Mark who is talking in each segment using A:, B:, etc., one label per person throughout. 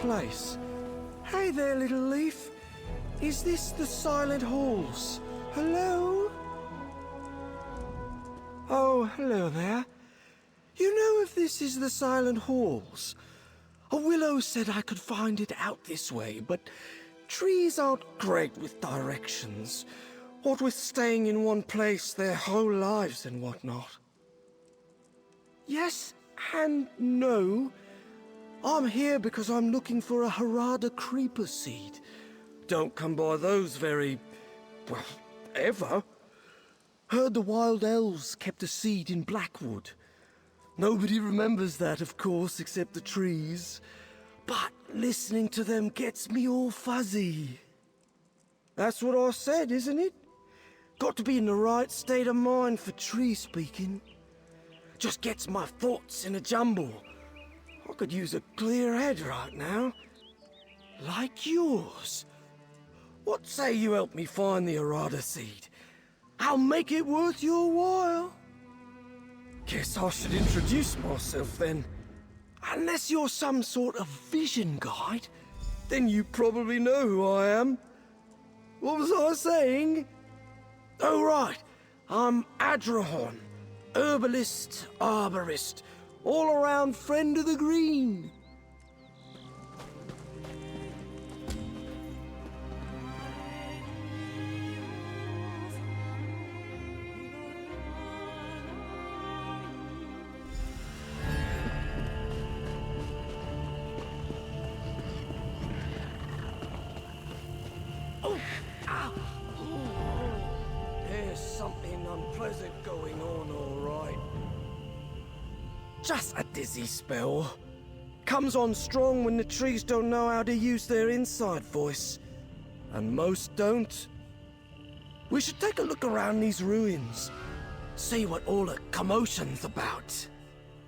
A: place. Hey there, little leaf. Is this the Silent Halls? Hello? Oh, hello there. You know if this is the Silent Halls? A willow said I could find it out this way, but trees aren't great with directions. What with staying in one place their whole lives and whatnot. Yes and no. I'm here because I'm looking for a Harada creeper seed. Don't come by those very... well, ever. Heard the wild elves kept a seed in Blackwood. Nobody remembers that, of course, except the trees. But listening to them gets me all fuzzy. That's what I said, isn't it? Got to be in the right state of mind for tree speaking. Just gets my thoughts in a jumble. I could use a clear head right now. Like yours. What say you help me find the Harada seed? I'll make it worth your while. Guess I should introduce myself then. Unless you're some sort of vision guide, then you probably know who I am. What was I saying? Oh right, I'm Adrahon, herbalist, arborist, all-around friend of the green. There's something unpleasant going on, all right. Just a dizzy spell. Comes on strong when the trees don't know how to use their inside voice. And most don't. We should take a look around these ruins. See what all the commotion's about.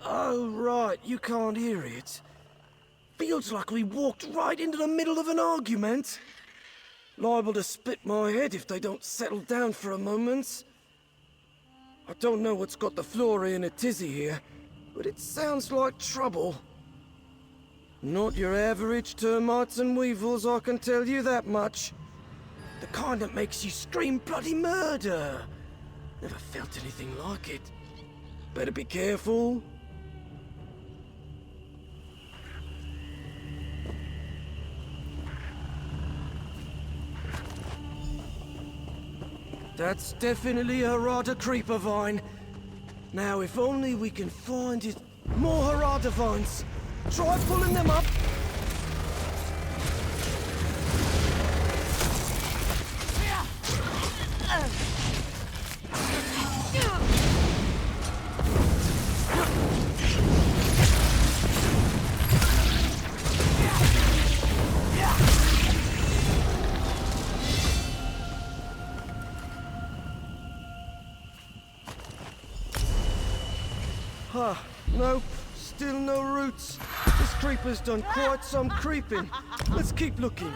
A: Oh, right, you can't hear it. Feels like we walked right into the middle of an argument. Liable to split my head if they don't settle down for a moment. I don't know what's got the flora in a tizzy here, but it sounds like trouble. Not your average termites and weevils, I can tell you that much. The kind that makes you scream bloody murder. Never felt anything like it. Better be careful. That's definitely a Harada creeper vine. Now, if only we can find it. More Harada vines. Try pulling them up. Huh, nope, still no roots. This creeper's done quite some creeping. Let's keep looking.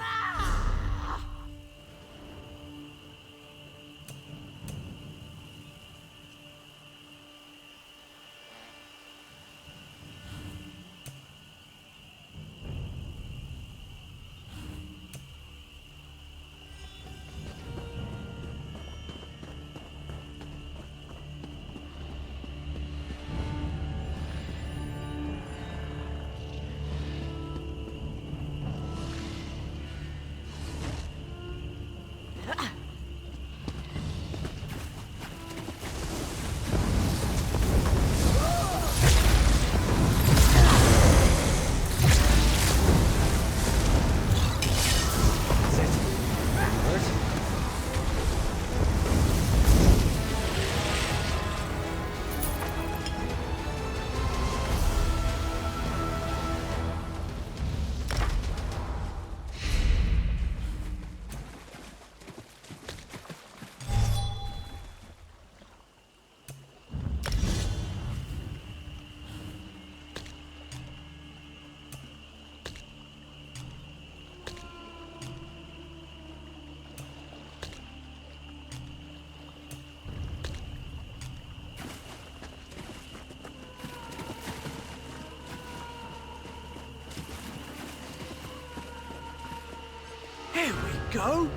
A: go.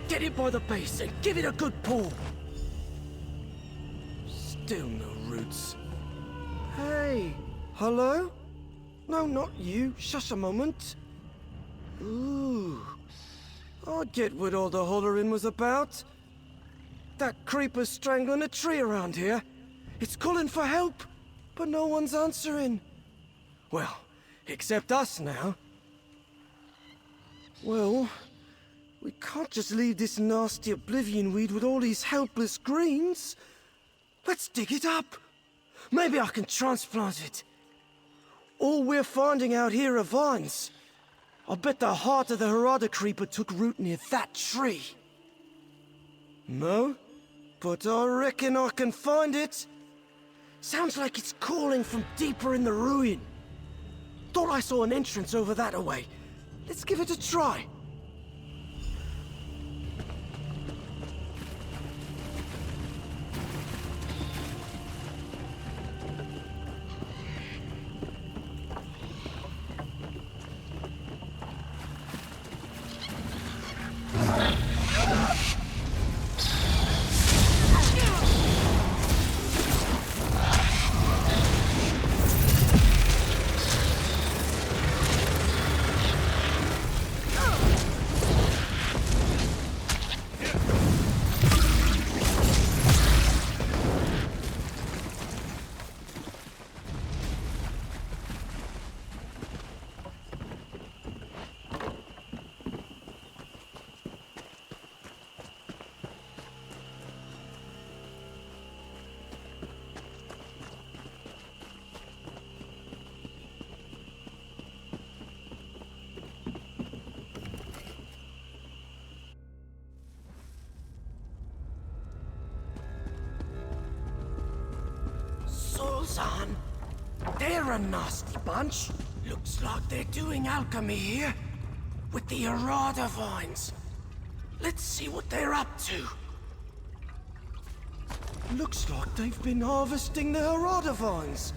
A: Get it by the base and give it a good pull. Still no roots. Hey, hello? No, not you. Shush a moment. Ooh. I get what all the hollering was about. That creeper's strangling a tree around here. It's calling for help, but no one's answering. Well, except us now. Well, we can't just leave this nasty oblivion weed with all these helpless greens. Let's dig it up. Maybe I can transplant it. All we're finding out here are vines. I bet the heart of the Harada creeper took root near that tree. No? But I reckon I can find it. Sounds like it's calling from deeper in the ruin. Thought I saw an entrance over that way. Let's give it a try. Son, they're a nasty bunch. Looks like they're doing alchemy here. With the Harada vines. Let's see what they're up to. Looks like they've been harvesting the Harada vines.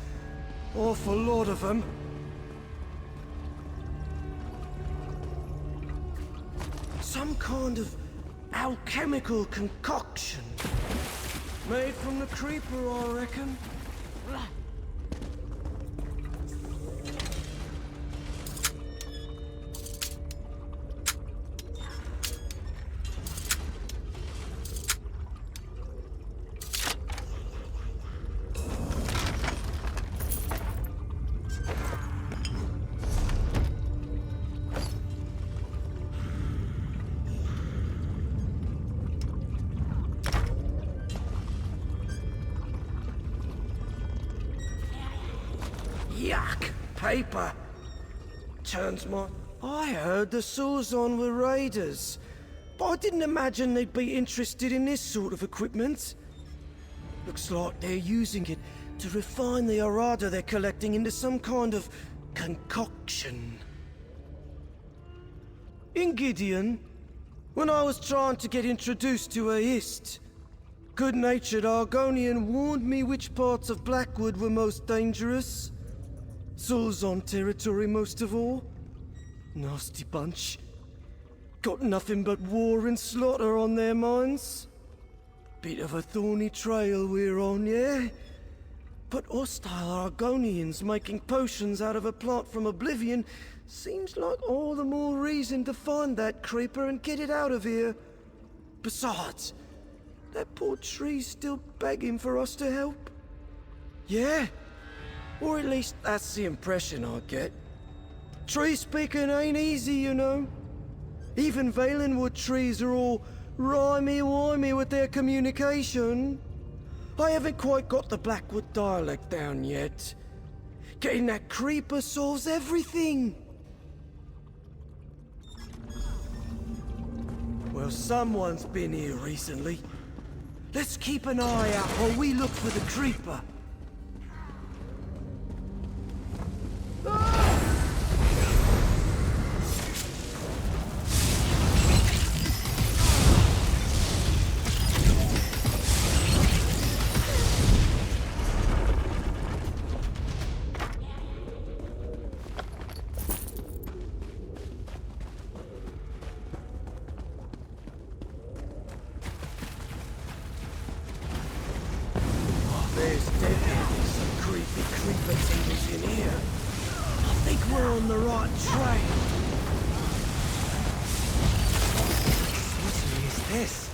A: Awful lot of them. Some kind of alchemical concoction. Made from the creeper, I reckon. Yuck! Paper! Turns my... I heard the Sawzon were raiders, but I didn't imagine they'd be interested in this sort of equipment. Looks like they're using it to refine the Harada they're collecting into some kind of concoction. In Gideon, when I was trying to get introduced to a Hist, good-natured Argonian warned me which parts of Blackwood were most dangerous. Sawzon territory most of all. Nasty bunch. Got nothing but war and slaughter on their minds. Bit of a thorny trail we're on, yeah? But hostile Argonians making potions out of a plant from Oblivion seems like all the more reason to find that creeper and get it out of here. Besides, that poor tree's still begging for us to help. Yeah? Or at least that's the impression I get. Tree speaking ain't easy, you know. Even Valenwood trees are all rhymey-wimey with their communication. I haven't quite got the Blackwood dialect down yet. Getting that creeper solves everything. Well, someone's been here recently. Let's keep an eye out while we look for the creeper. There's definitely some creepy creeper things in here. I think we're on the right track. What is this?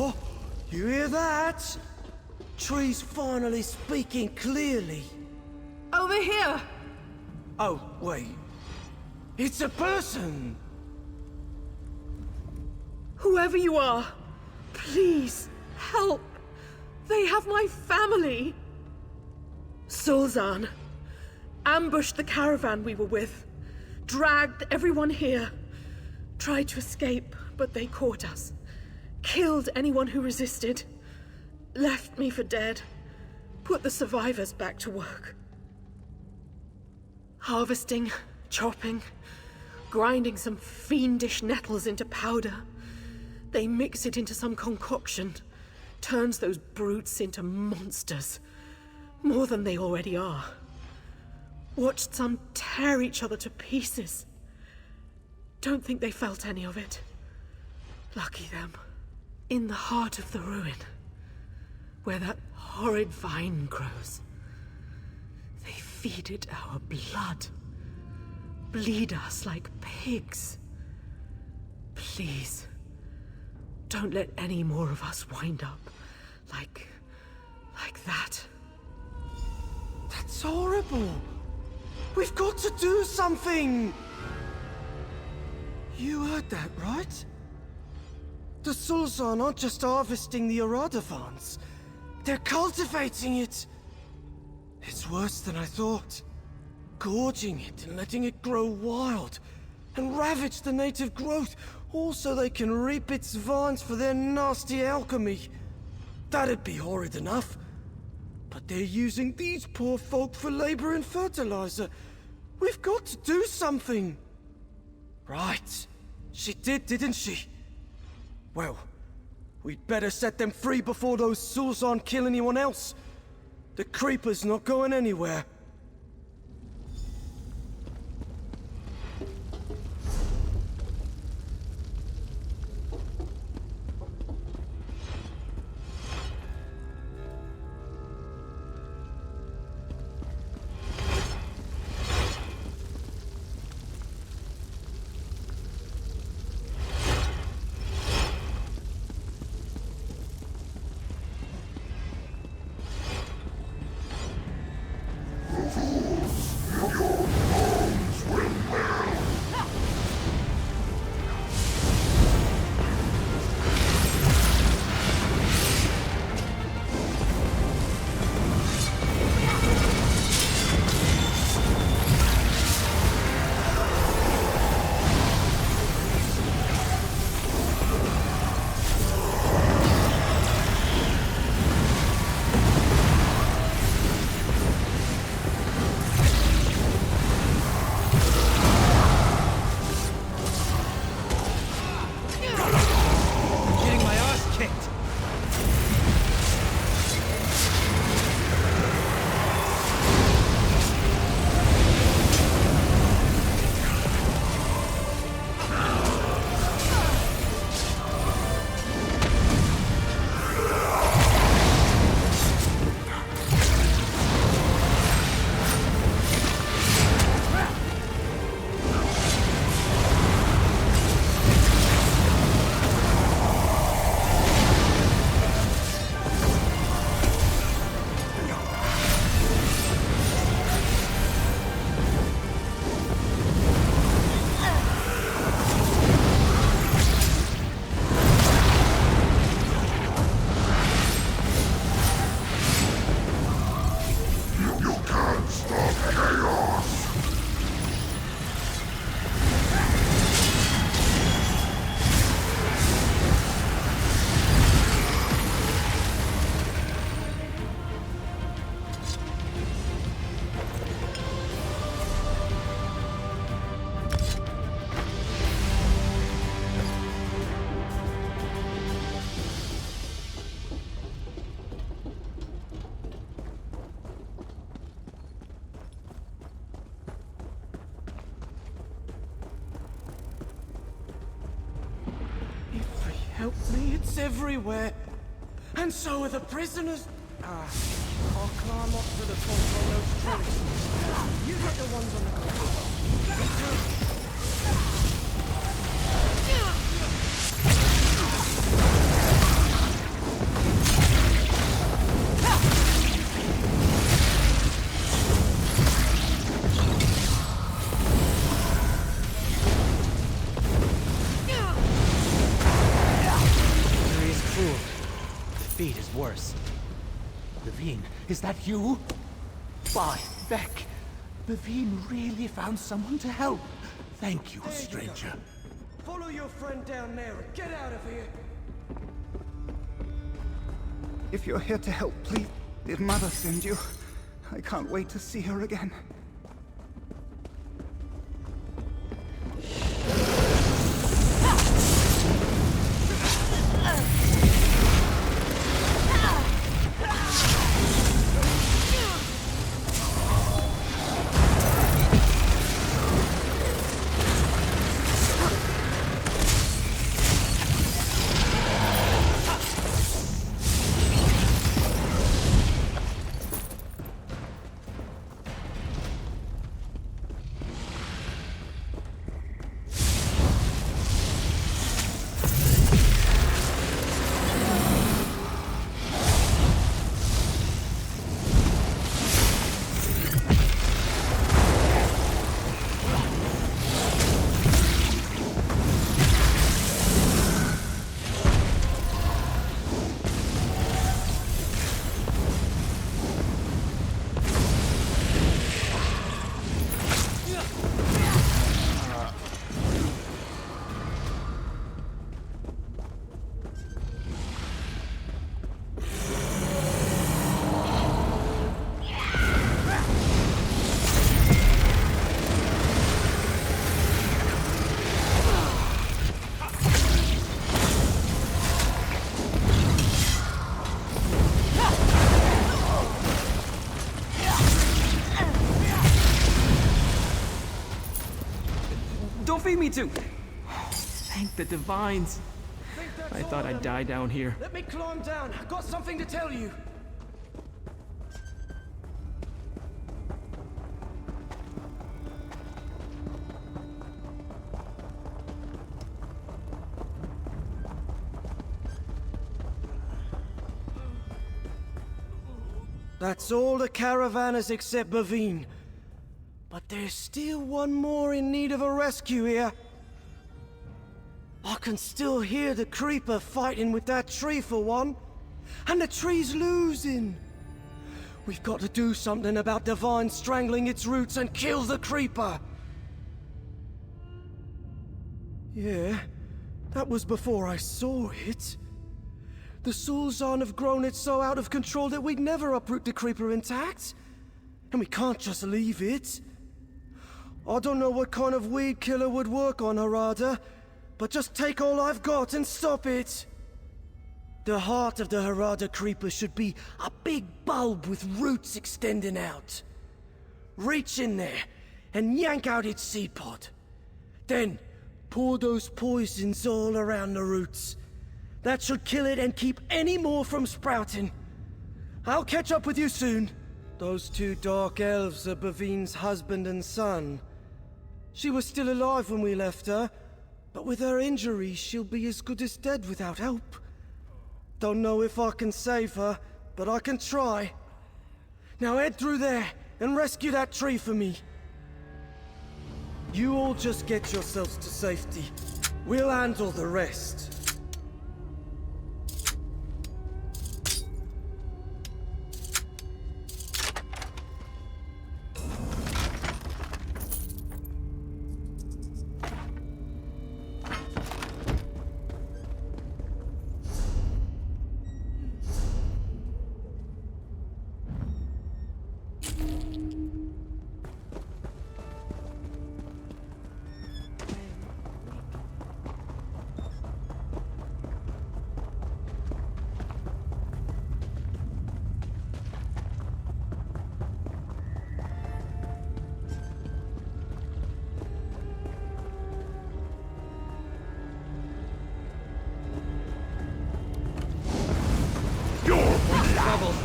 A: Oh, you hear that? Tree's finally speaking clearly.
B: Over here!
A: Oh, wait. It's a person!
B: Whoever you are, please, help! They have my family! Sulzan ambushed the caravan we were with, dragged everyone here, tried to escape, but they caught us. Killed anyone who resisted. Left me for dead. Put the survivors back to work. Harvesting, chopping, grinding some fiendish nettles into powder. They mix it into some concoction. Turns those brutes into monsters. More than they already are. Watched some tear each other to pieces. Don't think they felt any of it. Lucky them. In the heart of the ruin, where that horrid vine grows, they feed it our blood. Bleed us like pigs. Please, don't let any more of us wind up like that.
A: That's horrible. We've got to do something. You heard that, right? The Sulzan aren't just harvesting the Aradavans. They're cultivating it. It's worse than I thought. Gorging it and letting it grow wild. And ravage the native growth, all so they can reap its vines for their nasty alchemy. That'd be horrid enough. But they're using these poor folk for labor and fertilizer. We've got to do something. Right. She did, didn't she? Well, we'd better set them free before those Sulzan kill anyone else. The creeper's not going anywhere. help me, it's everywhere. And so are the prisoners. I'll climb up to the top on those trolleys. You get the ones on the ground. Me too.
C: Feet is worse. Levine, is that you? By Beck, Levine really found someone to help. Thank you, stranger.
A: Follow your friend down there and get out of here.
D: If you're here to help, please, did Mother send you? I can't wait to see her again.
C: Don't feed me too! Thank the divines. I thought I'd die down here.
A: Let me climb down. I've got something to tell you. That's all the caravanners except Bavine. But there's still one more in need of a rescue here. I can still hear the creeper fighting with that tree for one. And the tree's losing. We've got to do something about the vine strangling its roots and kill the creeper. Yeah, that was before I saw it. The Sulzan have grown it so out of control that we'd never uproot the creeper intact. And we can't just leave it. I don't know what kind of weed killer would work on Harada, but just take all I've got and stop it. The heart of the Harada creeper should be a big bulb with roots extending out. Reach in there and yank out its seed pod. Then pour those poisons all around the roots. That should kill it and keep any more from sprouting. I'll catch up with you soon. Those two dark elves are Bavine's husband and son. She was still alive when we left her, but with her injuries, she'll be as good as dead without help. Don't know if I can save her, but I can try. Now head through there and rescue that tree for me. You all just get yourselves to safety. We'll handle the rest.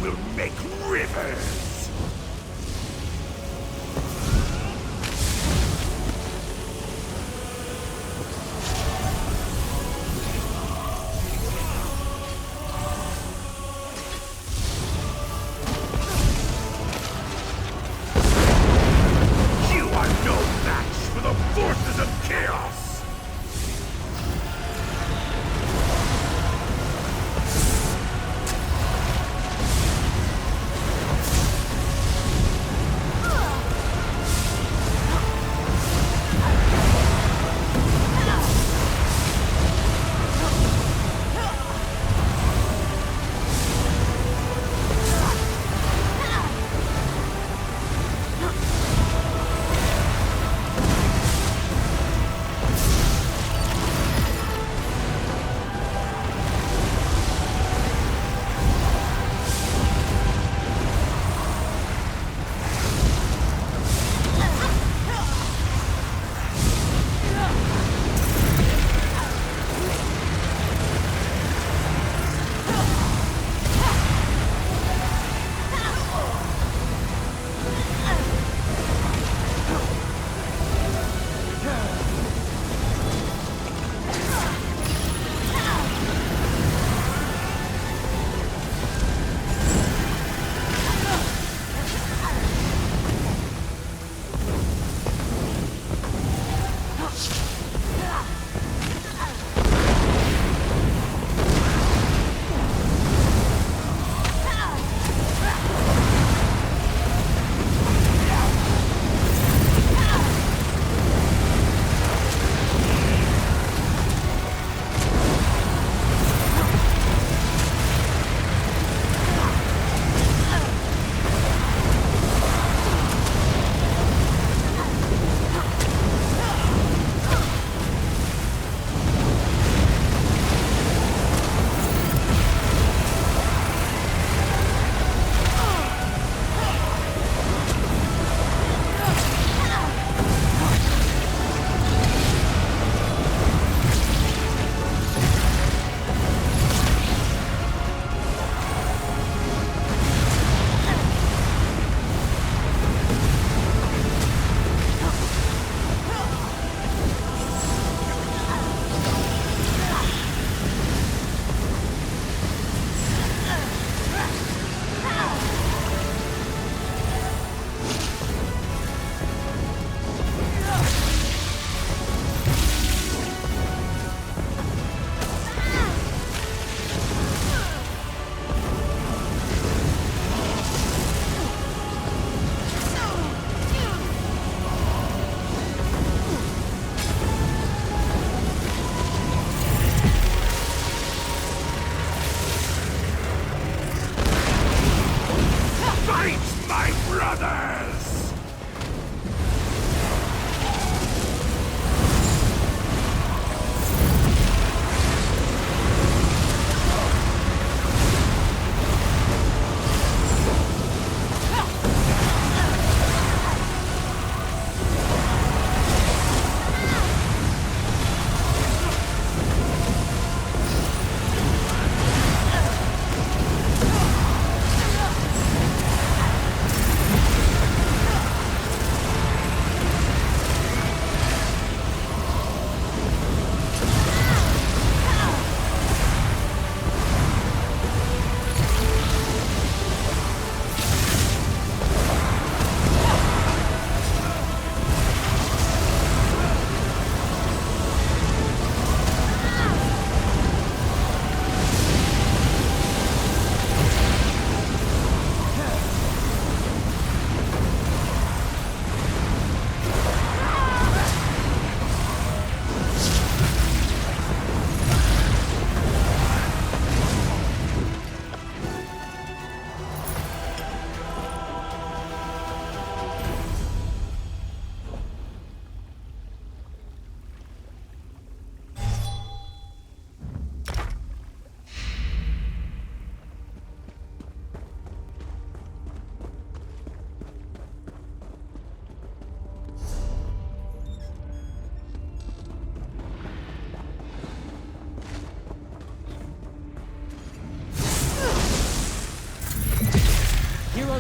E: will make rivers! You are no match for the forces of chaos!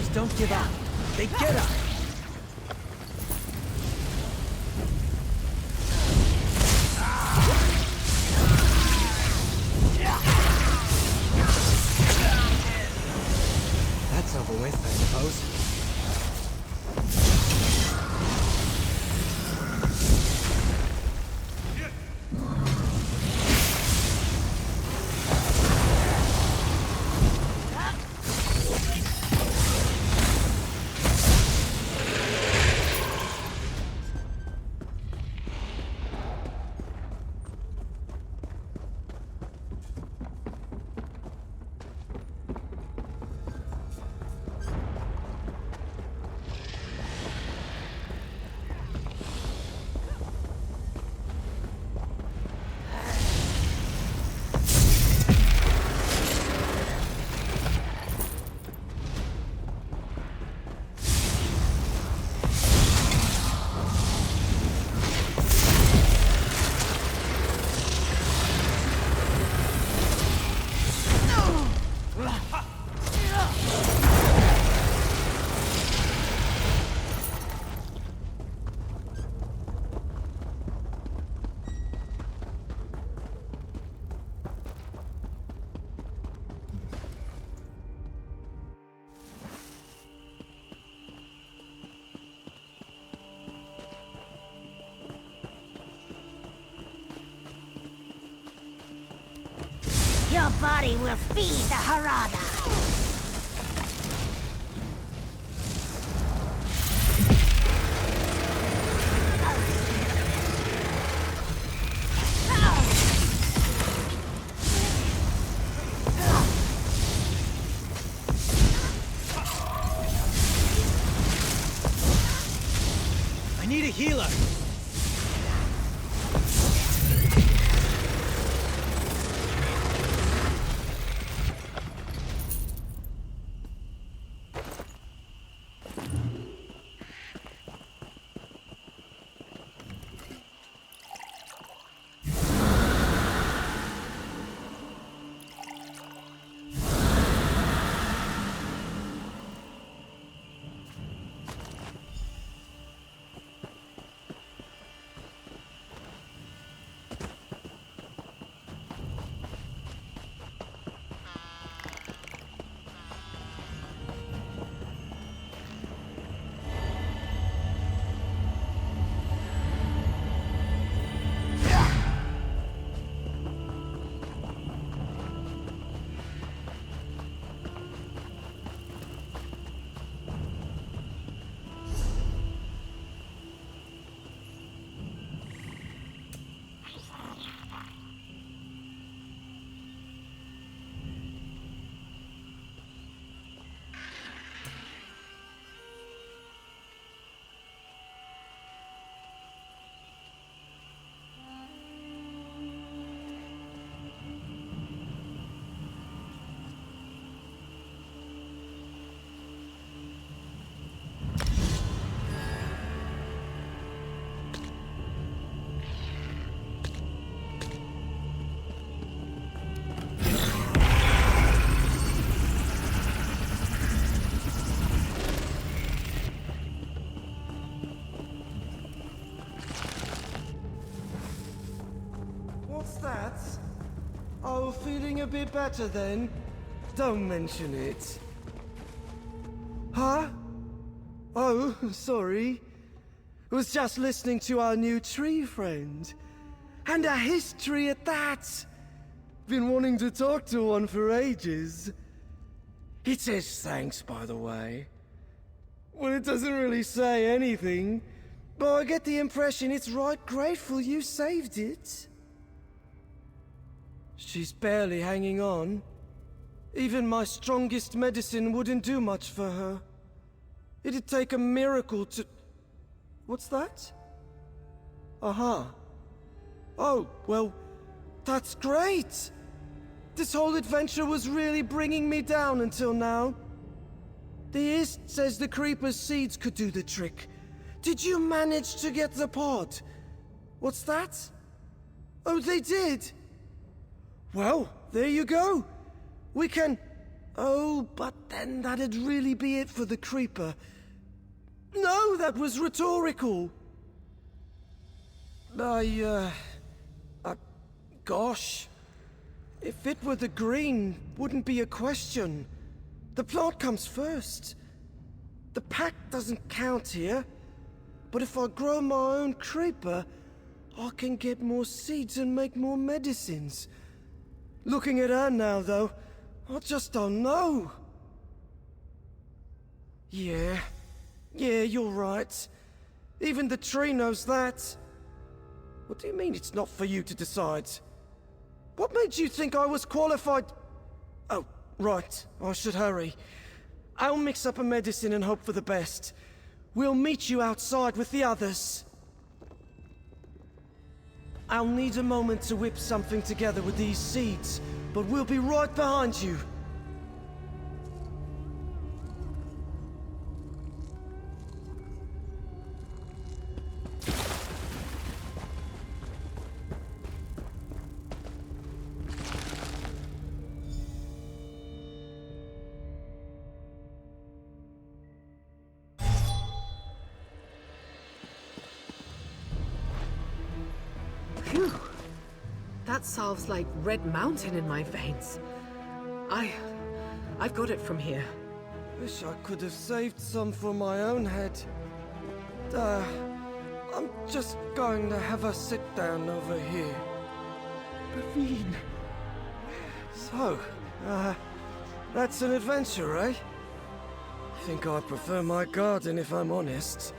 A: Creepers don't give up. They get up. That's over with, I suppose.
F: Your body will feed the Harada.
A: I need a healer. What's that? Oh, feeling a bit better then? Don't mention it. Huh? Oh, sorry. Was just listening to our new tree friend. And a history at that. Been wanting to talk to one for ages. It says thanks, by the way. Well, it doesn't really say anything, but I get the impression it's right grateful you saved it. She's barely hanging on. Even my strongest medicine wouldn't do much for her. It'd take a miracle to... What's that? Aha. Oh, well, that's great! This whole adventure was really bringing me down until now. The East says the Creeper's seeds could do the trick. Did you manage to get the pod? What's that? Oh, they did? Well, there you go. We can... Oh, but then that'd really be it for the creeper. No, that was rhetorical. Gosh. If it were the green, wouldn't be a question. The plant comes first. The pack doesn't count here. But if I grow my own creeper, I can get more seeds and make more medicines. Looking at her now, though, I just don't know. Yeah, you're right. Even the tree knows that. What do you mean it's not for you to decide? What made you think I was qualified? Oh, right, I should hurry. I'll mix up a medicine and hope for the best. We'll meet you outside with the others. I'll need a moment to whip something together with these seeds, but we'll be right behind you.
B: Phew. That salve's like Red Mountain in my veins. I've got it from here.
A: Wish I could have saved some for my own head. I'm just going to have a sit down over here.
C: Baveen.
A: So, that's an adventure, eh? Think I prefer my garden if I'm honest.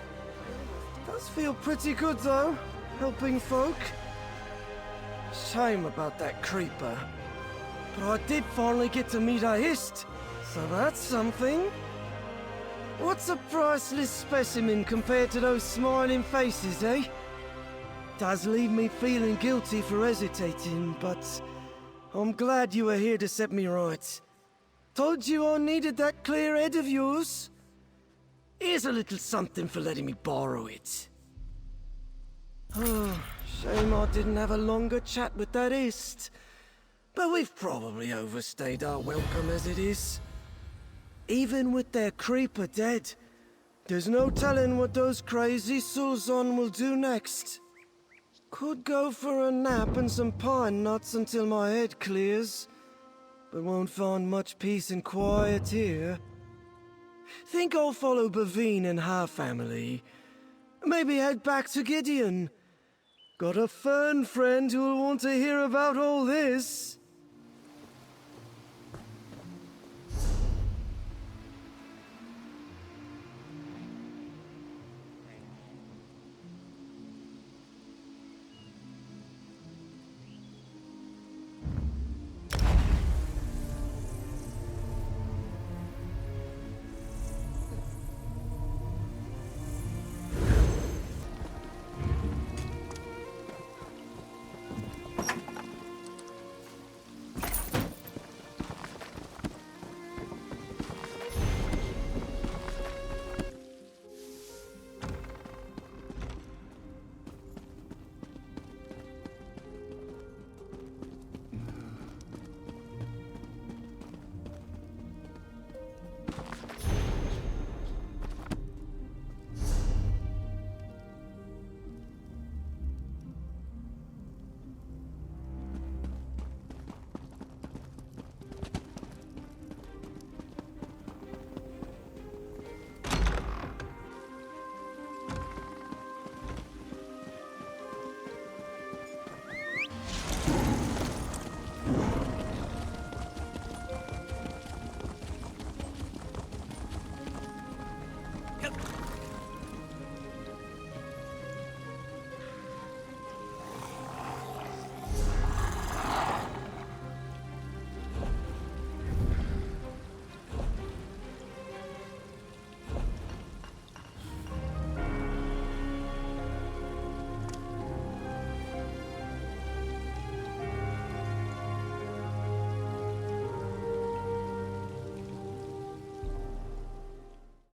A: Does feel pretty good though, helping folk. Shame about that creeper. But I did finally get to meet a hist, so that's something. What's a priceless specimen compared to those smiling faces, eh? Does leave me feeling guilty for hesitating, but I'm glad you were here to set me right. Told you I needed that clear head of yours. Here's a little something for letting me borrow it. Oh, shame I didn't have a longer chat with that hist. But we've probably overstayed our welcome as it is. Even with their creeper dead, there's no telling what those crazy Sulzon will do next. Could go for a nap and some pine nuts until my head clears, but won't find much peace and quiet here. Think I'll follow Baveen and her family. Maybe head back to Gideon. Got a fern friend who'll want to hear about all this.